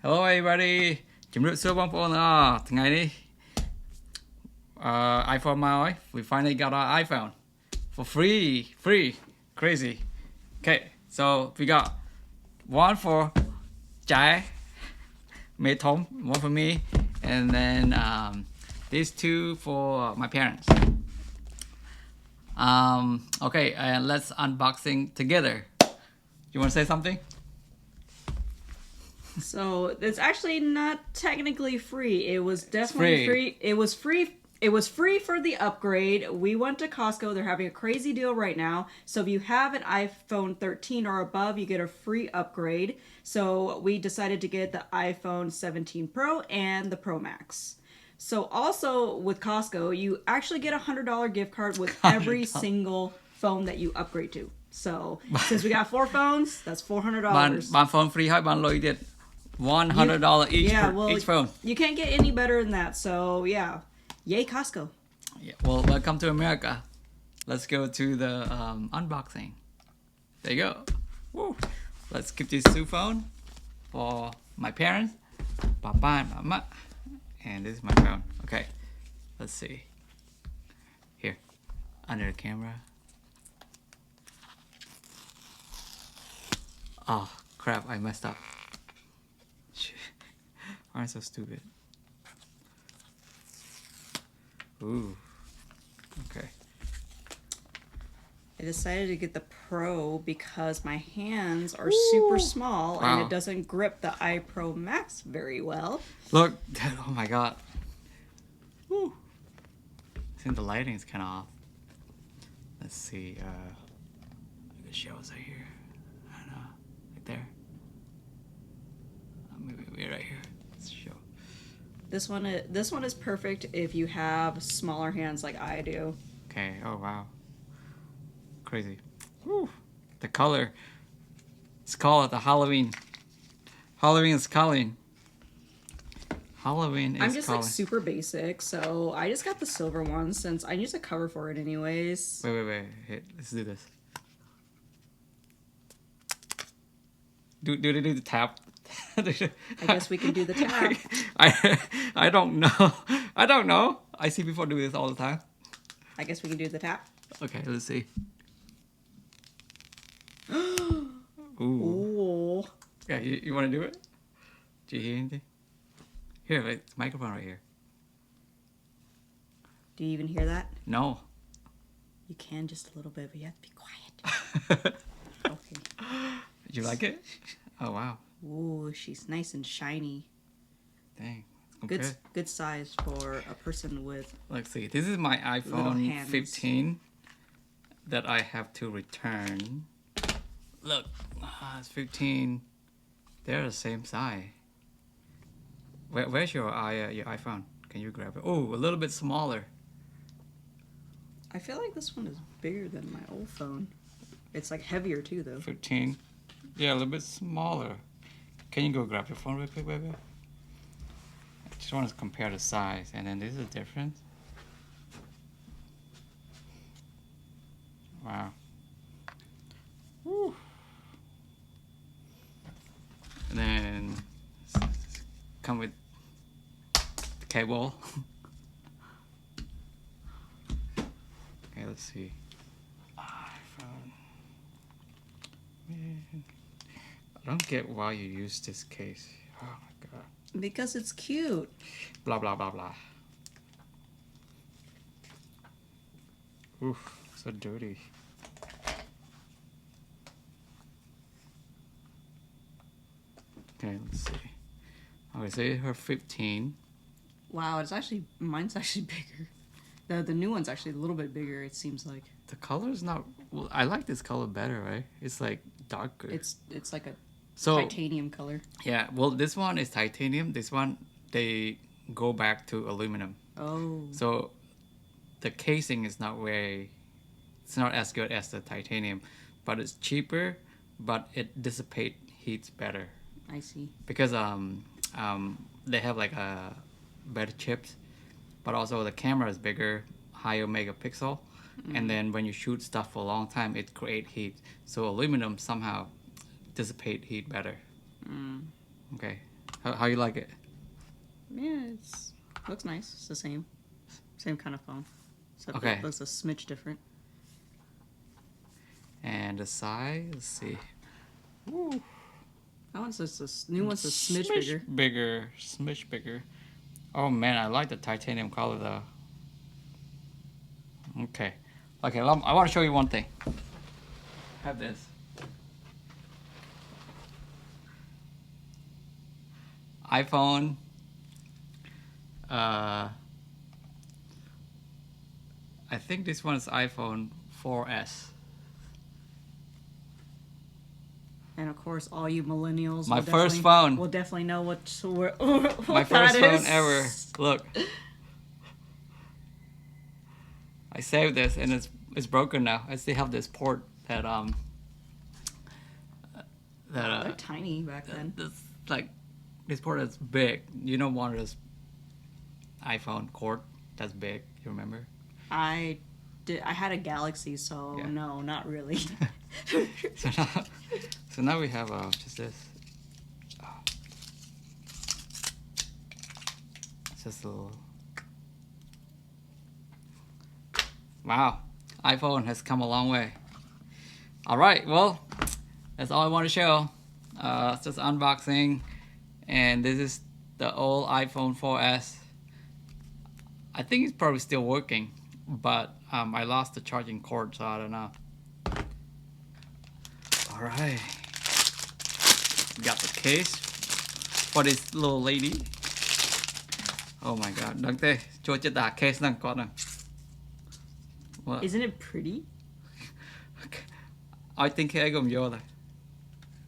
Hello everybody ជំរាបសួរបងប្អូនថ្ងៃនេះ iPhone មកហើយ we finally got our iPhone for free crazy okay so we got one for Jai made home one for me and then these two for my parents okay and let's unboxing together you want to say something. So it's actually not technically free. It was definitely free. It was free. It was free for the upgrade. We went to Costco. They're having a crazy deal right now. So if you have an iPhone 13 or above, you get a free upgrade. So we decided to get the iPhone 17 Pro and the Pro Max. So also with Costco, you actually get a $100 gift card with every single phone that you upgrade to. So since we got 4 phones, that's $400. បាន phone free ហើយបានលុយទៀត $100 each each phone. You can't get any better than that. So yeah, yay Costco. Yeah, well, welcome to America. Let's go to the unboxing. There you go. Woo. Let's keep these 2 phones for my parents, Papa and Mama, and this is my phone. Okay, let's see. Here, under the camera. Oh crap! I messed up. I'm so stupid. Ooh. Okay. I decided to get the Pro because my hands are super small and it doesn't grip the iPro Max very well. Look. Oh my god. Woo. I think the lighting is kind of off. Let's see. The shells are here. I don't know. Right there. Maybe right here. Let's show. This one is perfect if you have smaller hands like I do. Okay. Oh wow. Crazy. Woo. The color. It's called the Halloween. Halloween is calling. Halloween is I'm just calling. like super basic, so I just got the silver one since I use a cover for it anyways. Wait. Here, let's do this. Do the tap. I guess we can do the tap. I don't know. I don't know. I see people do this all the time. I guess we can do the tap. Okay, let's see. Ooh. Ooh. Yeah, you want to do it? Do you hear anything? Here, like, microphone right here. Do you even hear that? No. You can just a little bit, but you have to be quiet. Okay. Did you like it? Oh wow. Ooh, she's nice and shiny. Dang. Good size for a person with. Let's see. This is my iPhone 15 that I have to return. Look, it's 15. They're the same size. Where's your iPhone? Can you grab it? Oh, a little bit smaller. I feel like this one is bigger than my old phone. It's like heavier too, though. 15. Yeah, a little bit smaller. Can you go grab your phone real quick, baby? I just want to compare the size, and then this is the difference. Wow. Woo. And then come with the cable. Okay, let's see. iPhone. Man. I don't get why you use this case. Oh my god. Because it's cute. Blah blah blah blah. Oof, so dirty. Okay, let's see. Okay, so her 15. Wow, mine's actually bigger. The new one's actually a little bit bigger, it seems like. The color is not. Well, I like this color better, right? It's like darker. It's like a titanium color. Yeah, well, this one is titanium. This one, they go back to aluminum. Oh. So the casing is not it's not as good as the titanium, but it's cheaper, but it dissipates heat better. I see. Because they have like a better chips, but also the camera is bigger, higher megapixel, and then when you shoot stuff for a long time, it creates heat. So aluminum somehow dissipate heat better. Okay, How you like it? Yeah, it's looks nice. It's the same kind of phone. Except Okay. it looks a smidge different. And the size, let's see. Ooh. That one's just a new one's a smidge bigger. Smidge bigger. Oh man, I like the titanium color though. Okay. Okay, I want to show you one thing. Have this. iPhone. I think this one is iPhone 4S. And of course, all you millennials. My first phone. Will definitely know what My first phone ever. Look. I saved this and it's broken now. I still have this port that they're tiny back then. This port is big. You don't want this iPhone cord that's big. You remember? I had a Galaxy, so yeah. No, not really. so now we have just this. Oh. It's just a little. Wow, iPhone has come a long way. All right, well, that's all I want to show. It's just unboxing, and this is the old iPhone 4S. I think it's probably still working, but I lost the charging cord, so I don't know. All right, got the case for this little lady. Oh my God, đừng thế, cho chết đã case nè con nè. Isn't it pretty? I think I gồm vô rồi.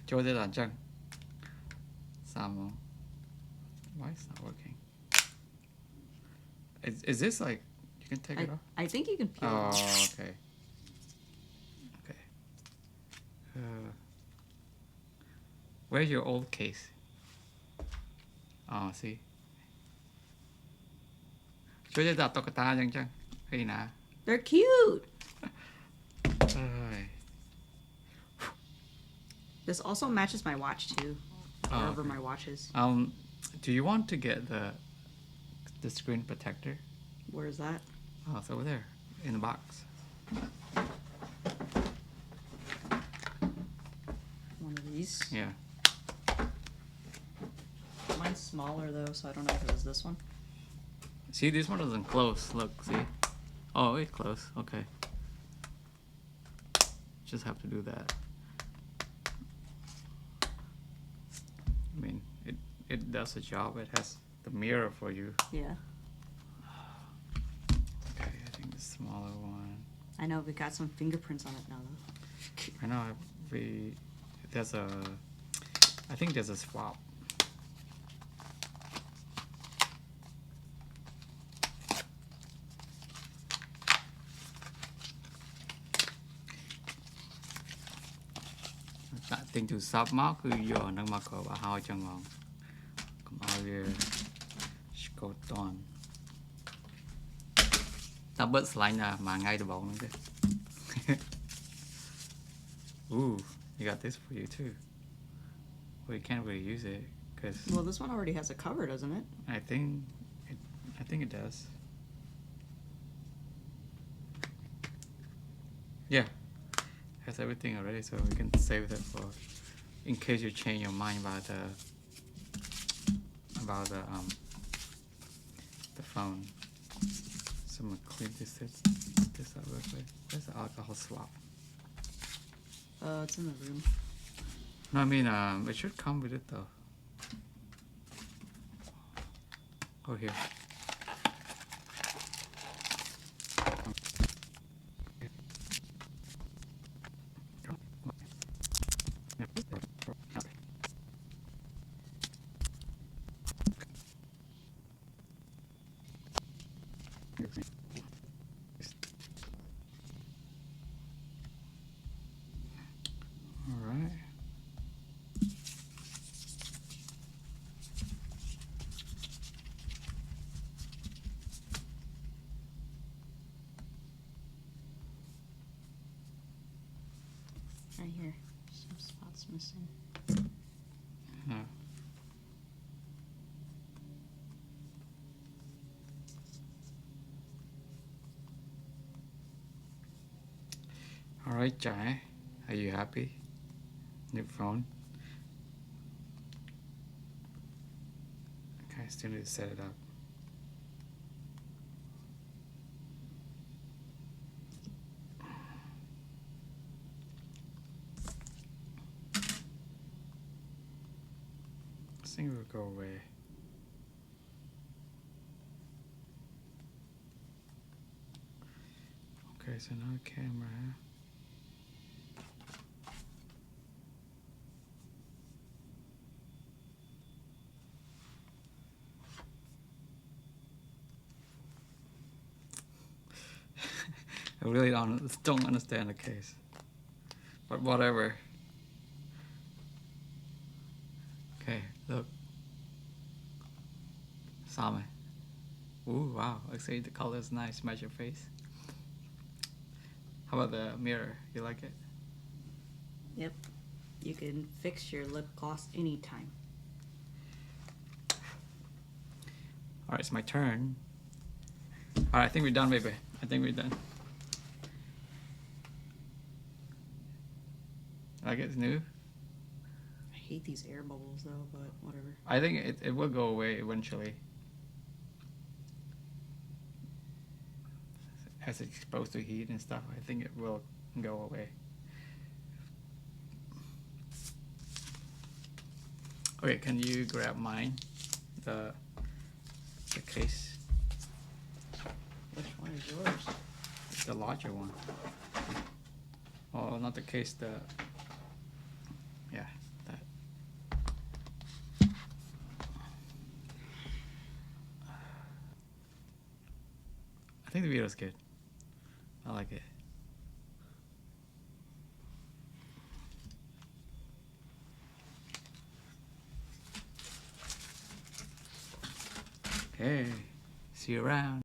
Cho chết đã chăng? Sao? Why is it not working? Is this like you can take it off? I think you can peel it off. Oh, okay. Okay. Where's your old case? Oh, see. Cho chết đã tao cái ta chăng chăng? Hay nè. They're cute. This also matches my watch too. Wherever my watch is. Do you want to get the screen protector? Where is that? Oh, it's over there in the box. One of these? Yeah. Mine's smaller though, so I don't know if it was this one. See, this one doesn't close. Look, see? Oh, it's close. Okay. Just have to do that. I mean, it does the job. It has the mirror for you. Yeah. Okay, I think the smaller one. I know we got some fingerprints on it now though. I know I think there's a swap. Tình từ shop máu cứ vô nâng mà có bà hai cho ngon. Còn ai về có toàn. Ta bớt slide nè mà ngay từ bóng nữa chứ. Ooh, you got this for you too. Well, you can't really use it because. Well, this one already has a cover, doesn't it? I think it does. Yeah. Has everything already, so we can save that for in case you change your mind about the phone. So I'm gonna clean this out real quick. Where's the alcohol swap? It's in the room. No, I mean it should come with it though. Oh, here. Alright. Right here. Some spots missing. Yeah. Alright, Jai. Are you happy? New phone? Okay, still need to set it up. This thing will go away. Okay, so now camera. I really don't understand the case, but whatever. Okay, look. Same. Ooh, wow. Actually, the color is nice. Match your face. How about the mirror? You like it? Yep. You can fix your lip gloss anytime. Alright, it's my turn. Alright, I think we're done, baby. I think we're done. Like it's new? I hate these air bubbles though, but whatever. I think it will go away eventually. As it's exposed to heat and stuff, I think it will go away. Okay, can you grab mine? The case. Which one is yours? The larger one. Oh, not the case, yeah, that. I think the video is good. I like it. Okay, see you around.